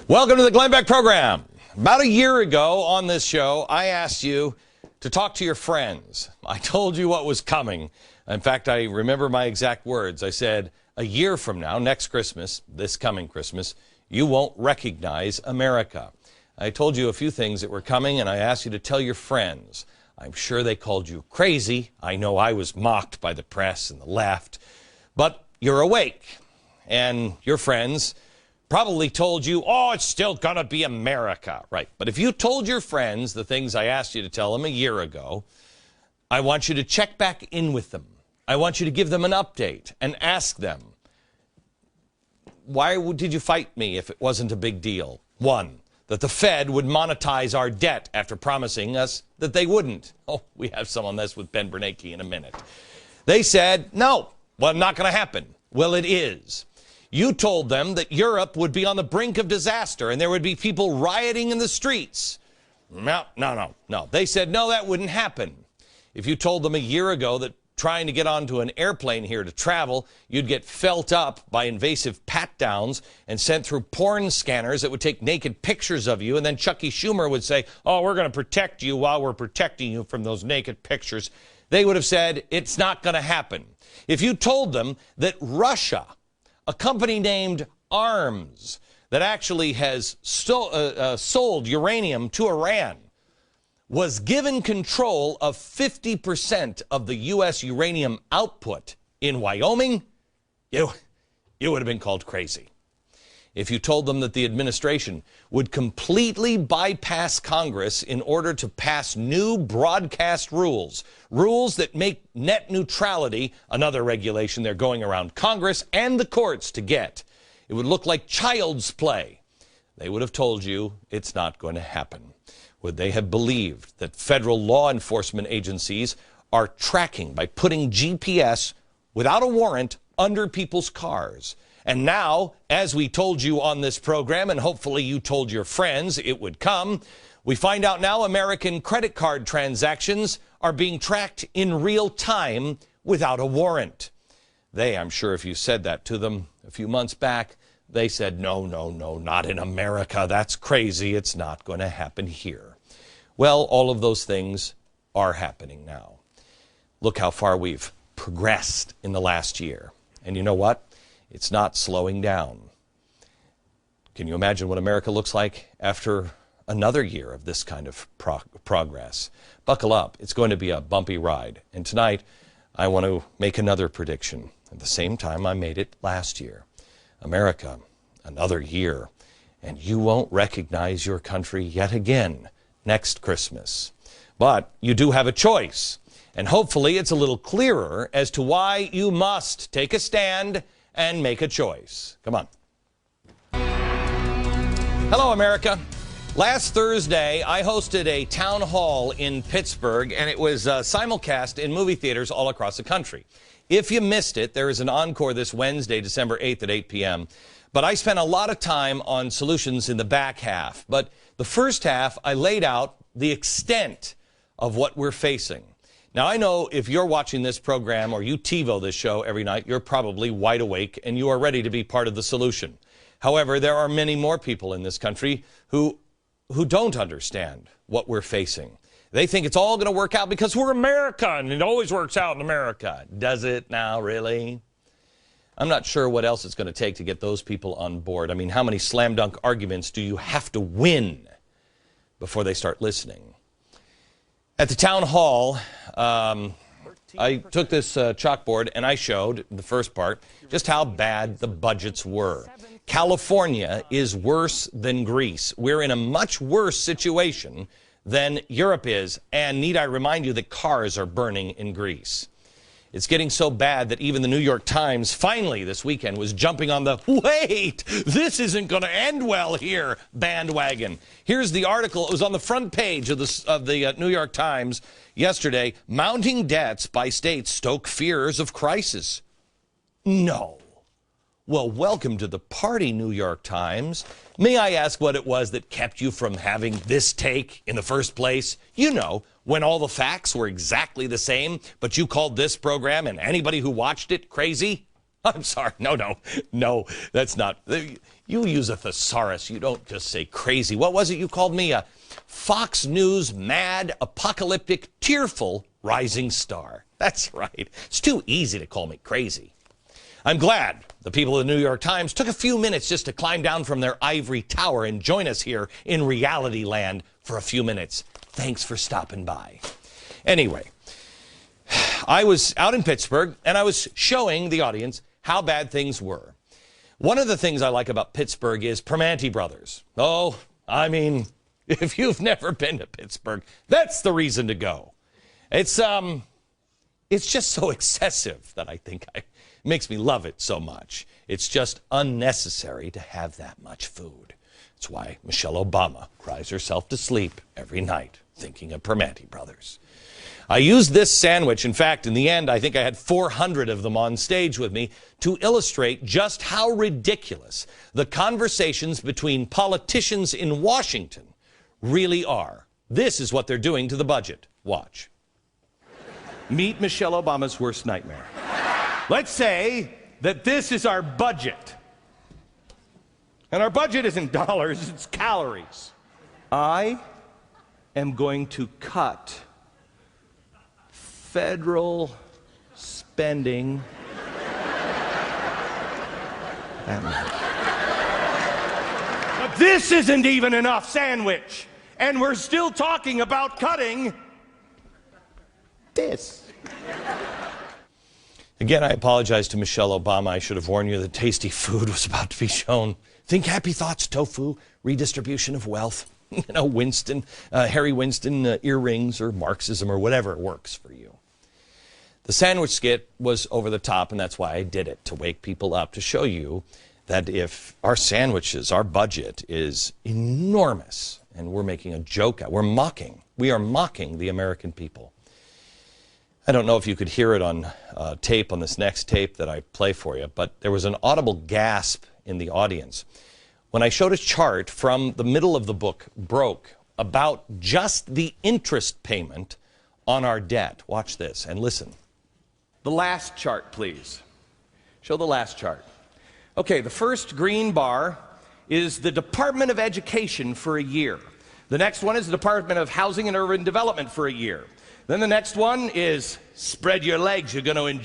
Welcome to the Glenn Beck program. About a year ago on this show, I asked you to talk to your friends. I told you what was coming. In fact, I remember my exact words. I said, a year from now, next Christmas, this coming Christmas, you won't recognize America. I told you a few things that were coming, and I asked you to tell your friends. I'm sure they called you crazy. I know I was mocked by the press and the left. But you're awake, and your friends probably told you, oh, it's still going to be America. Right. But if you told your friends the things I asked you to tell them a year ago, I want you to check back in with them. I want you to give them an update and ask them, why did you fight me if it wasn't a big deal? One, that the Fed would monetize our debt after promising us that they wouldn't. Oh, we have some on this with Ben Bernanke in a minute. They said, no, well, not going to happen. Well, it is. You told them that Europe would be on the brink of disaster and there would be people rioting in the streets. No. They said, no, that wouldn't happen. If you told them a year ago that trying to get onto an airplane here to travel, you'd get felt up by invasive pat-downs and sent through porn scanners that would take naked pictures of you, and then Chucky Schumer would say, oh, we're going to protect you while we're protecting you from those naked pictures, they would have said, it's not going to happen. If you told them that Russia, a company named Arms that actually has sold uranium to Iran, was given control of 50% of the U.S. uranium output in Wyoming, you would have been called crazy. If you told them that the administration would completely bypass Congress in order to pass new broadcast rules that make net neutrality, another regulation they're going around Congress and the courts to get, it would look like child's play. They would have told you it's not going to happen. Would they have believed that federal law enforcement agencies are tracking by putting GPS without a warrant under people's cars? And now, as we told you on this program, and hopefully you told your friends it would come, we find out now American credit card transactions are being tracked in real time without a warrant. I'm sure if you said that to them a few months back, they said, no, not in America. That's crazy. It's not going to happen here. Well, all of those things are happening now. Look how far we've progressed in the last year. And you know what? It's not slowing down. Can you imagine what America looks like after another year of this kind of progress? Buckle up. It's going to be a bumpy ride. And tonight, I want to make another prediction. At the same time I made it last year. America, another year, and you won't recognize your country yet again next Christmas. But you do have a choice, and hopefully it's a little clearer as to why you must take a stand and make a choice. Come on. Hello, America. Last Thursday, I hosted a town hall in Pittsburgh, and it was simulcast in movie theaters all across the country. If you missed it, there is an encore this Wednesday, December 8th at 8 p.m. But I spent a lot of time on solutions in the back half. But the first half, I laid out the extent of what we're facing. Now, I know if you're watching this program or you TiVo this show every night, you're probably wide awake and you are ready to be part of the solution. However, there are many more people in this country who don't understand what we're facing. They think it's all going to work out because we're America and it always works out in America. Does it now, really? I'm not sure what else it's going to take to get those people on board. I mean, how many slam dunk arguments do you have to win before they start listening? At the town hall, I took this chalkboard and I showed, in the first part, just how bad the budgets were. California is worse than Greece. We're in a much worse situation than Europe is. And need I remind you that cars are burning in Greece. It's getting so bad that even the New York Times finally this weekend was jumping on the, wait, this isn't going to end well here, bandwagon. Here's the article. It was on the front page of the New York Times yesterday. Mounting debts by states stoke fears of crisis. No. Well, welcome to the party, New York Times. May I ask what it was that kept you from having this take in the first place? You know, when all the facts were exactly the same, but you called this program and anybody who watched it crazy? I'm sorry. No, that's not. You use a thesaurus. You don't just say crazy. What was it you called me? A Fox News mad, apocalyptic, tearful rising star. That's right. It's too easy to call me crazy. I'm glad the people of the New York Times took a few minutes just to climb down from their ivory tower and join us here in reality land for a few minutes. Thanks for stopping by. Anyway, I was out in Pittsburgh and I was showing the audience how bad things were. One of the things I like about Pittsburgh is Primanti Brothers. Oh, I mean, if you've never been to Pittsburgh, that's the reason to go. It's just so excessive that I think it makes me love it so much. It's just unnecessary to have that much food. That's why Michelle Obama cries herself to sleep every night thinking of Primanti Brothers. I used this sandwich. In fact, in the end, I think I had 400 of them on stage with me to illustrate just how ridiculous the conversations between politicians in Washington really are. This is what they're doing to the budget. Watch. Meet Michelle Obama's worst nightmare. Let's say that this is our budget. And our budget isn't dollars, it's calories. I am going to cut federal spending that much. But this isn't even enough sandwich. And we're still talking about cutting this. Again, I apologize to Michelle Obama. I should have warned you that tasty food was about to be shown. Think happy thoughts, tofu, redistribution of wealth. You know, Winston, Harry Winston, earrings, or Marxism, or whatever works for you. The sandwich skit was over the top, and that's why I did it, to wake people up, to show you that if our sandwiches, our budget is enormous, and we're making a joke out, we are mocking the American people. I don't know if you could hear it on tape, on this next tape that I play for you, but there was an audible gasp in the audience when I showed a chart from the middle of the book, Broke, about just the interest payment on our debt. Watch this and listen. The last chart, please. Show the last chart. Okay, the first green bar is the Department of Education for a year. The next one is the Department of Housing and Urban Development for a year. Then the next one is spread your legs, you're going to enjoy